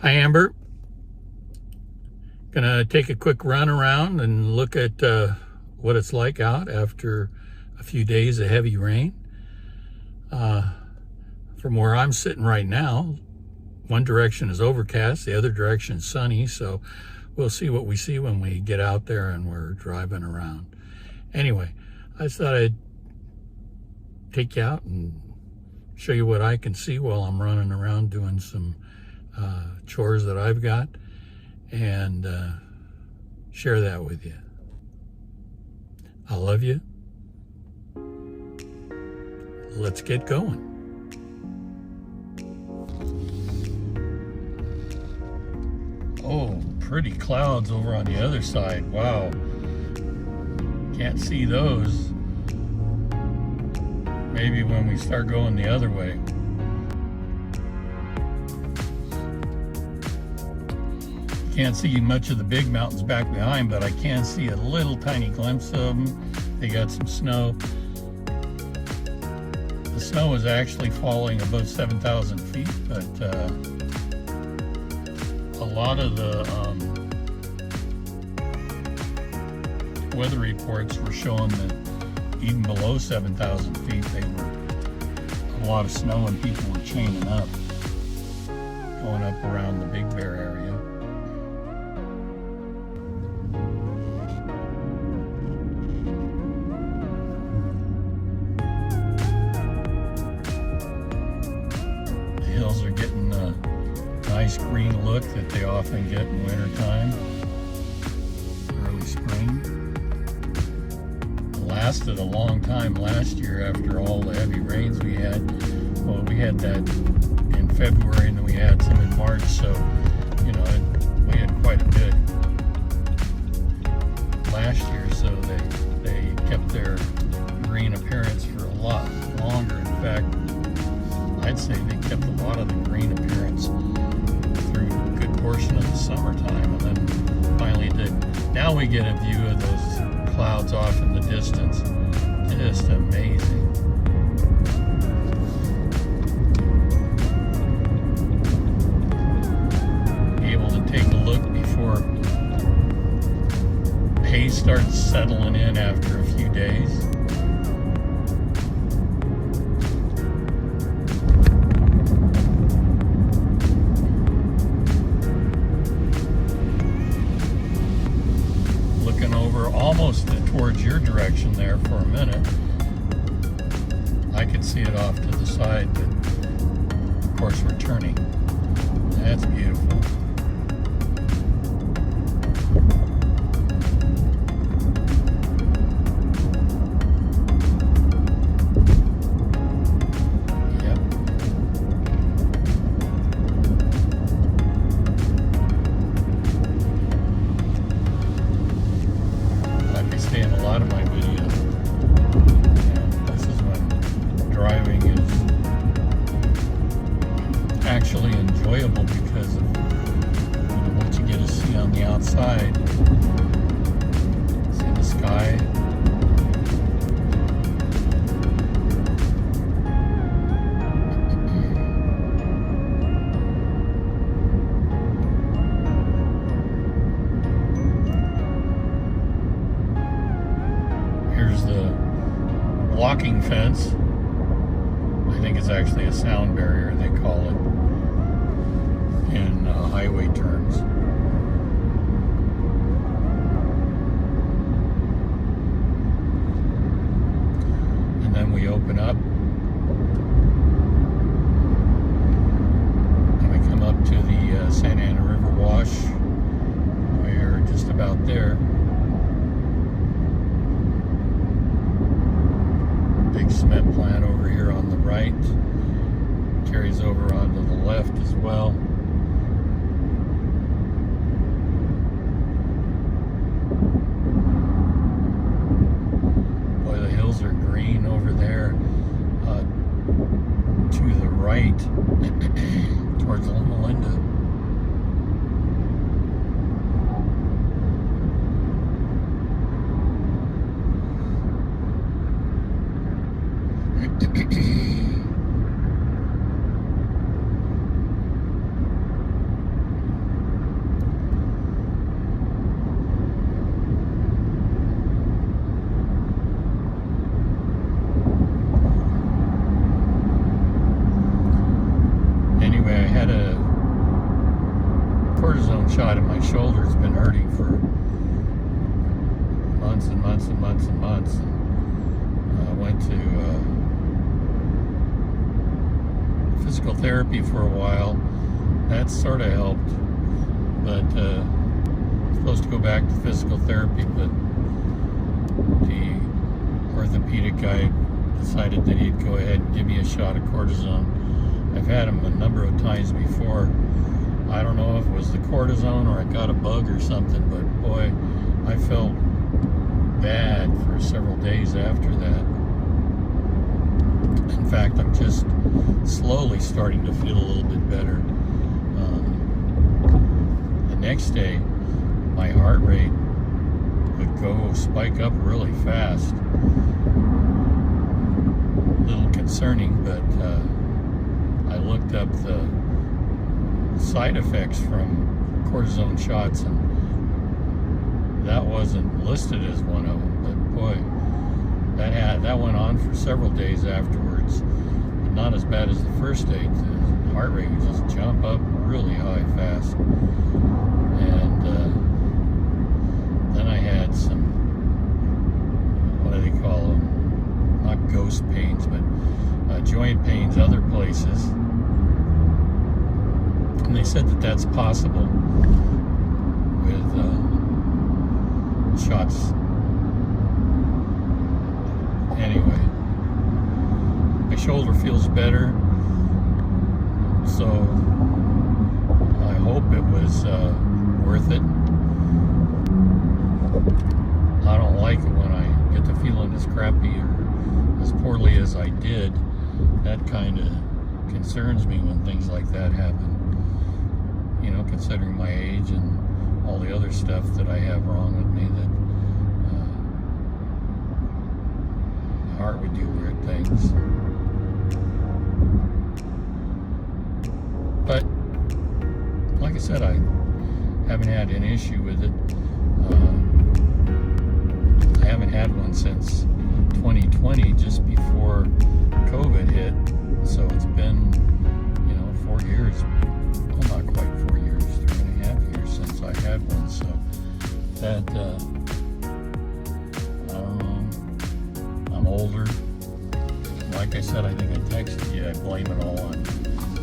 Hi, Amber. Gonna take a quick run around and look at what it's like out after a few days of heavy rain. From where I'm sitting right now, one direction is overcast, the other direction is sunny, so we'll see what we see when we get out there and we're driving around. Anyway, I just thought I'd take you out and show you what I can see while I'm running around doing some chores that I've got, and share that with you. I love you. Let's get going. Oh, pretty clouds over on the other side. Wow. Can't see those. Maybe when we start going the other way. Can't see much of the big mountains back behind, but I can see a little tiny glimpse of them. They got some snow. The snow is actually falling above 7,000 feet, but a lot of the weather reports were showing that even below 7,000 feet, they were a lot of snow and people were chaining up, going up around the Big Bear area. Hills are getting a nice green look that they often get in wintertime, early spring. It lasted a long time last year after all the heavy rains we had. Well, we had that in February and then we had some in March, so you know, we had quite a bit last year, so they kept their green appearance for a lot longer. In fact, I'd say they kept a lot of the green appearance through a good portion of the summertime, and then finally did. Now we get a view of those clouds off in the distance. Just amazing. Able to take a look before haze starts settling in after a few days. Almost towards your direction there for a minute. I could see it off to the side, but of course we're turning. That's beautiful. In a lot of my videos, this is when driving is actually enjoyable because of what you get to see on the outside. See the sky. Blocking fence. I think it's actually a sound barrier, they call it, in highway terms. And then we open up and we come up to the Santa Ana River Wash. We're just about there. Big cement plant over here on the right, carries over onto the left as well. Boy, the hills are green over there to the right towards Loma Linda. cortisone shot in my shoulder has been hurting for months and months and months and months. And I went to physical therapy for a while. That sort of helped, but I'm supposed to go back to physical therapy, but the orthopedic guy decided that he'd go ahead and give me a shot of cortisone. I've had him a number of times before. I don't know if it was the cortisone or I got a bug or something, but boy, I felt bad for several days after that. In fact, I'm just slowly starting to feel a little bit better. The next day, my heart rate would go spike up really fast. A little concerning, but I looked up the side effects from cortisone shots, and that wasn't listed as one of them. But boy, that went on for several days afterwards. But not as bad as the first day. The heart rate would just jump up really high fast, and then I had some, what do they call them? Not ghost pains, but joint pains other places. And they said that that's possible with shots. Anyway, my shoulder feels better, so I hope it was worth it. I don't like it when I get to feeling as crappy or as poorly as I did. That kind of concerns me when things like that happen. You know, considering my age and all the other stuff that I have wrong with me, that my heart would do weird things. But like I said, I haven't had an issue with it. I haven't had one since 2020, just before COVID hit. So it's been, 4 years. Well, not quite 4 years, 3.5 years since I had one. So that, I don't know, I'm older. Like I said, I think I texted you, I blame it all on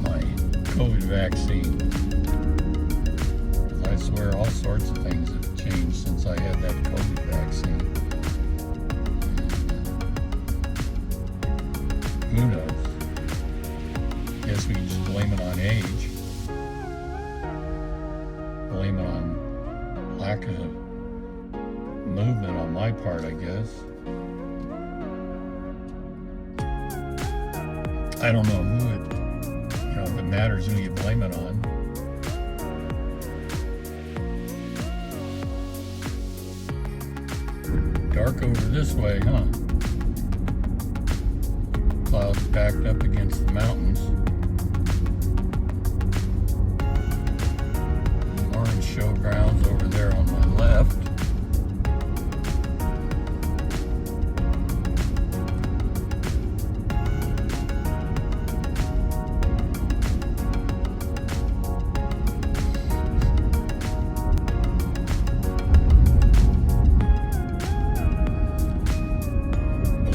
my COVID vaccine. I swear all sorts of things have changed since I had that COVID vaccine. Who knows? Guess we can just blame it on age. Blame it on lack of movement on my part, I guess. I don't know who it, if it matters who you blame it on. Dark over this way, huh? Clouds backed up against the mountains. Orange showgrounds over there on my left.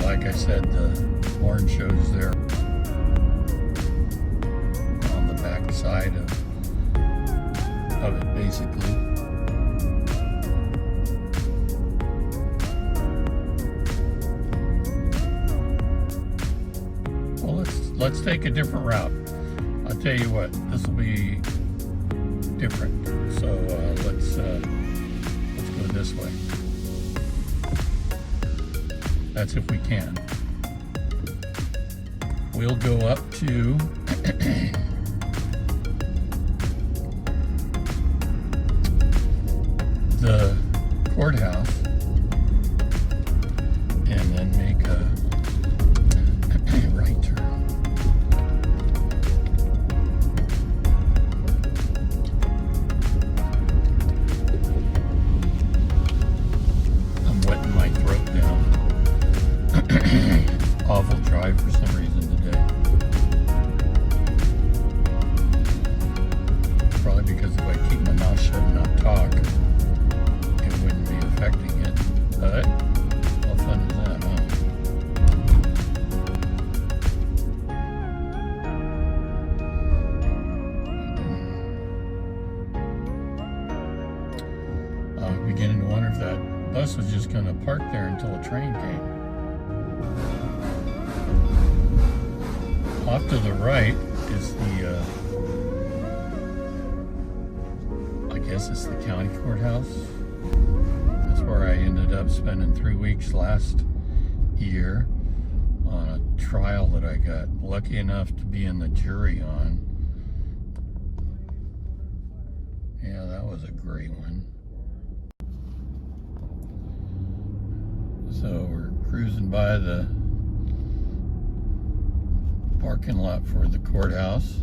Like I said, the orange shows there on the back side of it, basically. Well, let's take a different route. I'll tell you what, this will be different. So let's go this way. That's if we can. We'll go up to the courthouse and then make a right turn. I'm wetting my throat down. Awful drive for some reason today. beginning to wonder if that bus was just going to park there until a train came. Off to the right is the, I guess it's the county courthouse. That's where I ended up spending 3 weeks last year on a trial that I got lucky enough to be in the jury on. Yeah, that was a great one. So we're cruising by the parking lot for the courthouse.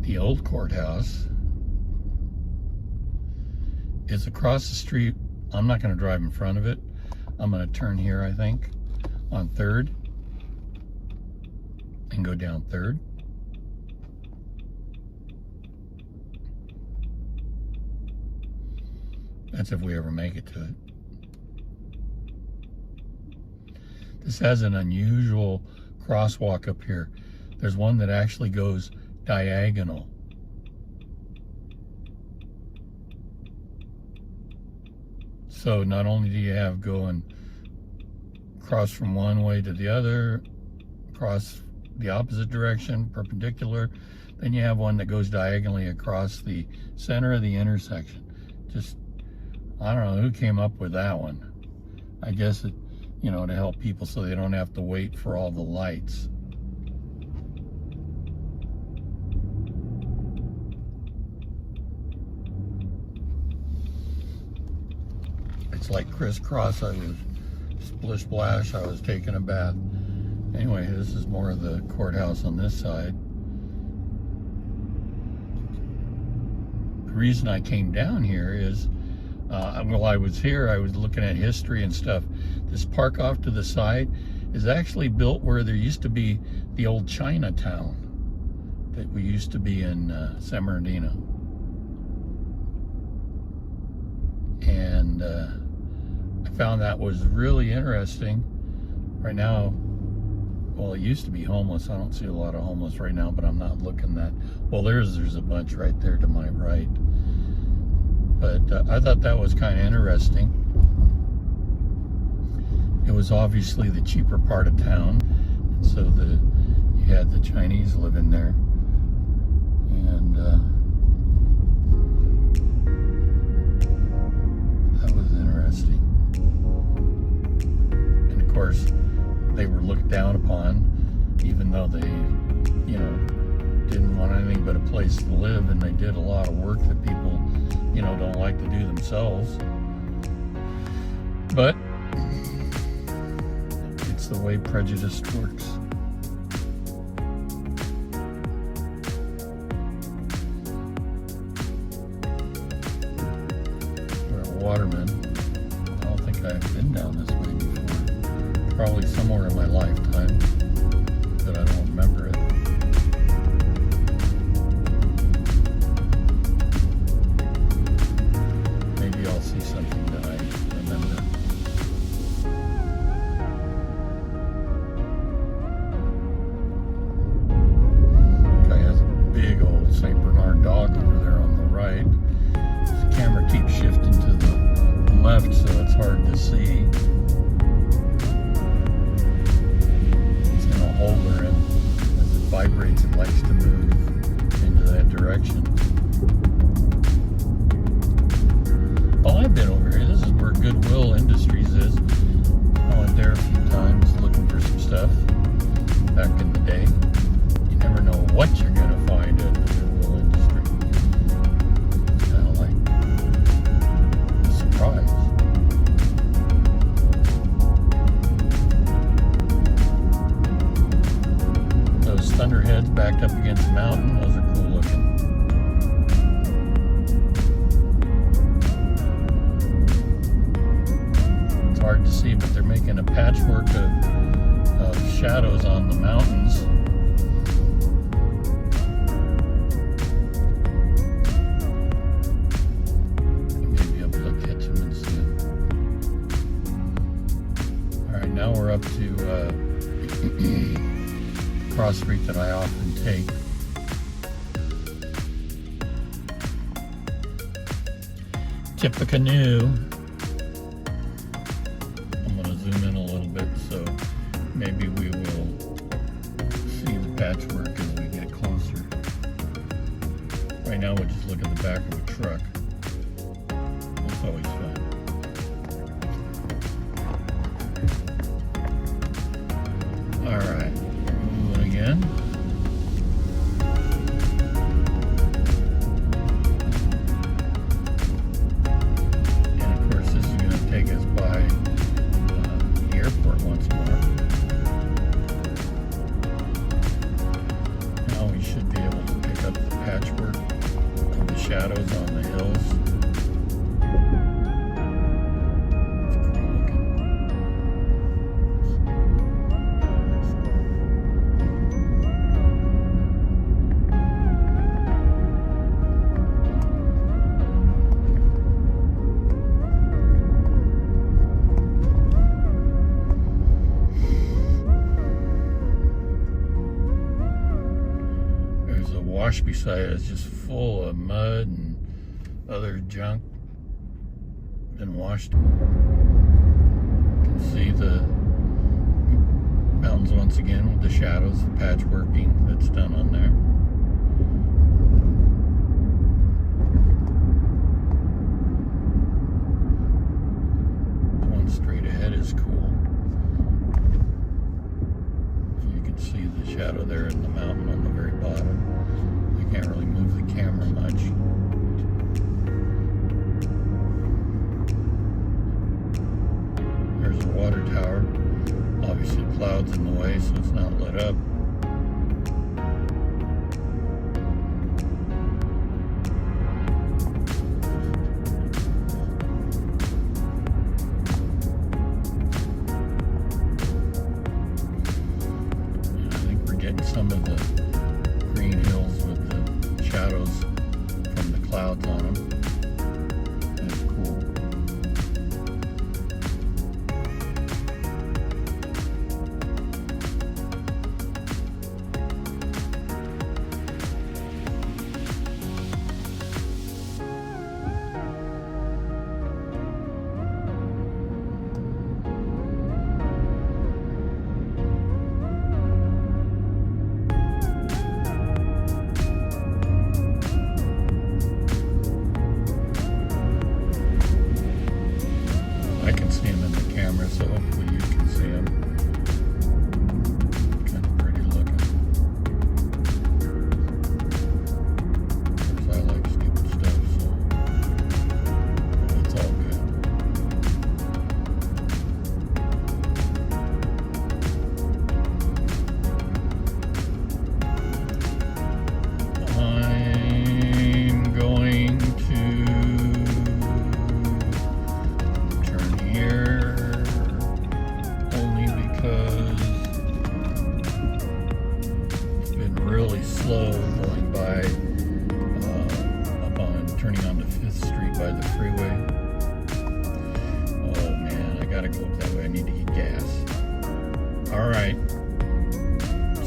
The old courthouse is across the street. I'm not going to drive in front of it. I'm going to turn here, I think, on 3rd and go down 3rd. That's if we ever make it to it. This has an unusual crosswalk up here. There's one that actually goes diagonal. So not only do you have going cross from one way to the other, cross the opposite direction, perpendicular, then you have one that goes diagonally across the center of the intersection. Just, I don't know who came up with that one. I guess it, you know, to help people so they don't have to wait for all the lights. It's like crisscross. I was splish splash. I was taking a bath. Anyway, this is more of the courthouse on this side. The reason I came down here is, while I was here, I was looking at history and stuff. This park off to the side is actually built where there used to be the old Chinatown that we used to be in San Bernardino. And I found that was really interesting. Right now, well, it used to be homeless. I don't see a lot of homeless right now, but I'm not looking that. Well, there's a bunch right there to my right. But I thought that was kind of interesting. It was obviously the cheaper part of town, so you had the Chinese living there, and that was interesting. And of course, they were looked down upon, even though they, you know, didn't want anything but a place to live, and they did a lot of work that people, you know, don't like to do themselves. But it's the way prejudice works. We're a waterman. I don't think I've been down this way before. Probably somewhere in my lifetime, but I don't remember it. Maybe I'll see something that I remember. Guy has a big old St. Bernard dog over there on the right. The camera keeps shifting to the left, so it's hard to see. He's in a holder, and as it vibrates, it likes to move into that direction. Oh, I've been over here. This is where Goodwill Industries is. I went there a few times looking for some stuff back in the day. You never know what you're going to find at the Goodwill Industry. It's kind of like a surprise. Those thunderheads backed up against the mountain, those are cool looking. Hard to see, but they're making a patchwork of shadows on the mountains. Maybe I'll be able to catch them and see them. Alright, now we're up to cross street that I often take. Tippecanoe. I'm going to zoom in a little bit so maybe we will see the patchwork as we get closer. Right now we'll just look at the back of a truck. That's always fun. Alright, moving again. And of course this is going to take us by the airport once more. Now we should be able to pick up the patchwork of the shadows on the hills. Wash beside it is just full of mud and other junk. Been washed. You can see the mountains once again with the shadows, the patchworking that's done on there. One straight ahead is cool. So you can see the shadow there in the mountain on the very bottom. Can't really move the camera much. There's a water tower. Obviously clouds in the way, so it's not lit up. I think we're getting some of the green hills with the shadows from the clouds on them. That's cool. So hopefully you can see them. Kind of pretty looking. Of course, I like stupid stuff, so it's all good. I'm going to turn here. Really slow going by turning onto 5th Street by the freeway. Oh man, I gotta go up that way. I need to get gas. Alright,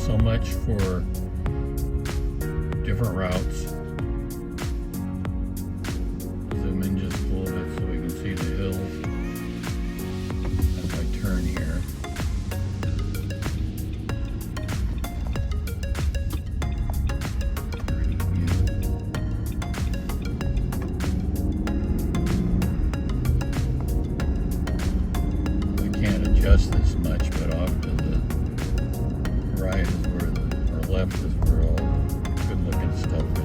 so much for different routes. Zoom in just a little bit so we can see the hills as I turn here. Adjust this much, but off to the right is where or left is where all the good looking stuff is.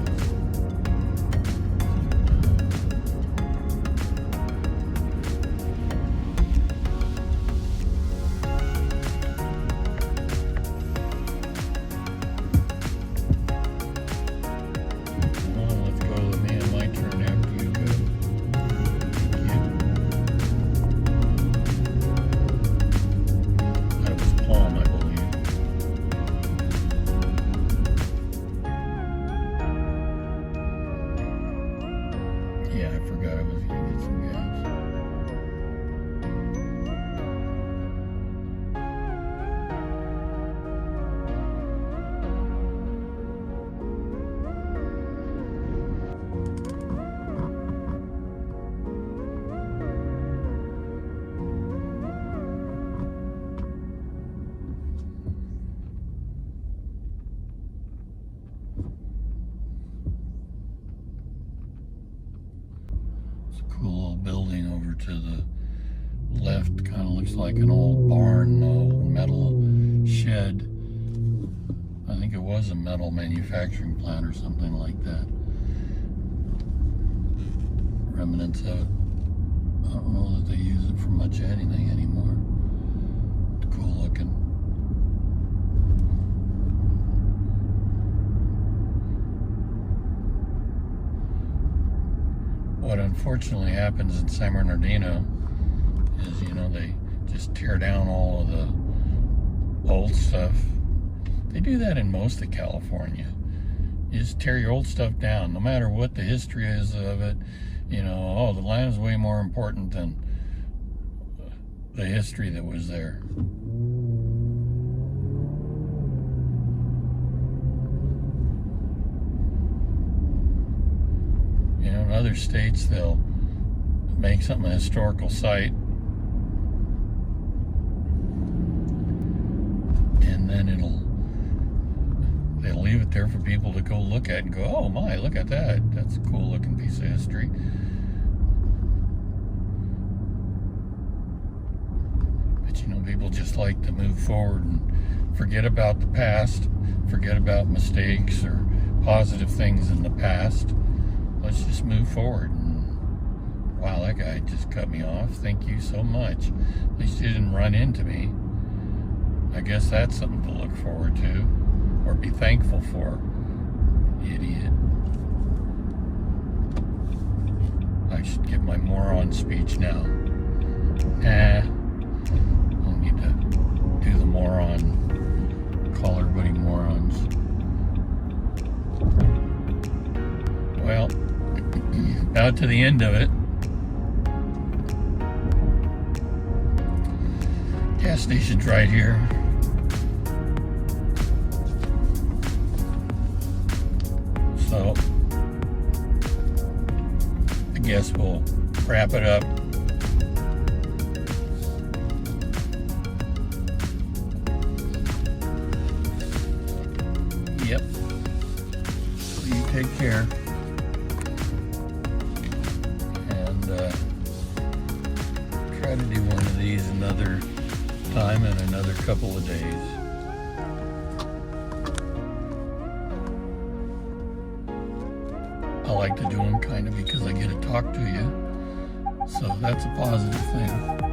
Come on, let's go to me and my turn after you go. Palm, I believe. building over to the left kind of looks like an old barn, old metal shed. I think it was a metal manufacturing plant or something like that. Remnants of it. I don't know that they use it for much anything anymore. Cool looking. What unfortunately happens in San Bernardino is, you know, they just tear down all of the old stuff. They do that in most of California. You just tear your old stuff down, no matter what the history is of it. You know, oh, the land is way more important than the history that was there. You know, in other states, they'll make something a historical site, and then they'll leave it there for people to go look at and go, oh my, look at that. That's a cool looking piece of history. But you know, people just like to move forward and forget about the past, forget about mistakes or positive things in the past. Let's just move forward. And, wow, that guy just cut me off. Thank you so much. At least he didn't run into me. I guess that's something to look forward to or be thankful for. Idiot. I should give my moron speech now. Nah, I don't need to do the moron, call everybody morons. Well, out to the end of it. Gas station's right here. So, I guess we'll wrap it up. Yep. So you take care. Try to do one of these another time in another couple of days. I like to do them kind of because I get to talk to you, so that's a positive thing.